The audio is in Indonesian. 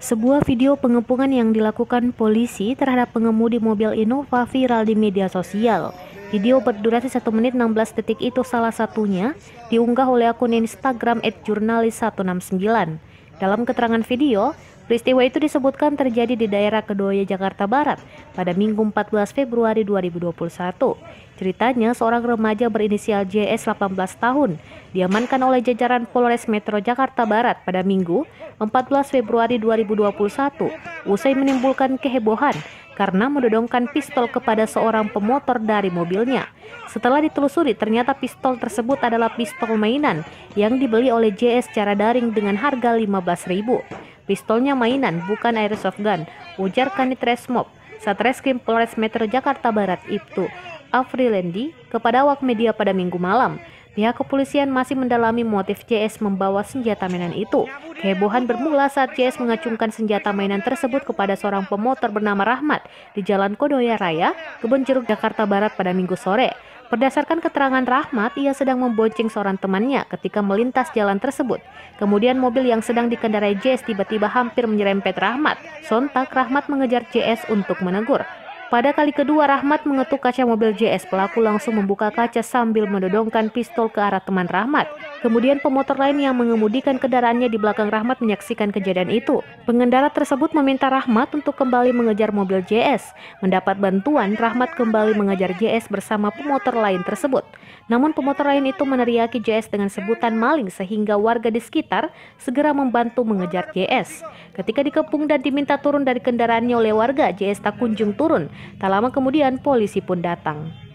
Sebuah video pengepungan yang dilakukan polisi terhadap pengemudi mobil Innova viral di media sosial. Video berdurasi 1 menit 16 detik itu salah satunya diunggah oleh akun Instagram @jurnalis169. Dalam keterangan video, peristiwa itu disebutkan terjadi di daerah Kedoya, Jakarta Barat pada Minggu 14 Februari 2021. Ceritanya, seorang remaja berinisial JS 18 tahun diamankan oleh jajaran Polres Metro Jakarta Barat pada Minggu 14 Februari 2021 usai menimbulkan kehebohan karena menodongkan pistol kepada seorang pemotor dari mobilnya. Setelah ditelusuri, ternyata pistol tersebut adalah pistol mainan yang dibeli oleh JS secara daring dengan harga 15.000. Pistolnya mainan, bukan airsoft gun, ujar Kanit Resmob Satreskrim Polres Metro Jakarta Barat Ibtu Afrilendi kepada awak media pada Minggu malam. Pihak kepolisian masih mendalami motif JS membawa senjata mainan itu. Kehebohan bermula saat JS mengacungkan senjata mainan tersebut kepada seorang pemotor bernama Rahmat di Jalan Kodoya Raya, Kebonjeruk, Jakarta Barat pada Minggu sore. Berdasarkan keterangan Rahmat, ia sedang membonceng seorang temannya ketika melintas jalan tersebut. Kemudian mobil yang sedang dikendarai JS tiba-tiba hampir menyerempet Rahmat. Sontak Rahmat mengejar JS untuk menegur. Pada kali kedua Rahmat mengetuk kaca mobil JS, pelaku langsung membuka kaca sambil menodongkan pistol ke arah teman Rahmat. Kemudian pemotor lain yang mengemudikan kendaraannya di belakang Rahmat menyaksikan kejadian itu. Pengendara tersebut meminta Rahmat untuk kembali mengejar mobil JS. Mendapat bantuan, Rahmat kembali mengejar JS bersama pemotor lain tersebut. Namun pemotor lain itu meneriaki JS dengan sebutan maling sehingga warga di sekitar segera membantu mengejar JS. Ketika dikepung dan diminta turun dari kendaraannya oleh warga, JS tak kunjung turun. Tak lama kemudian polisi pun datang.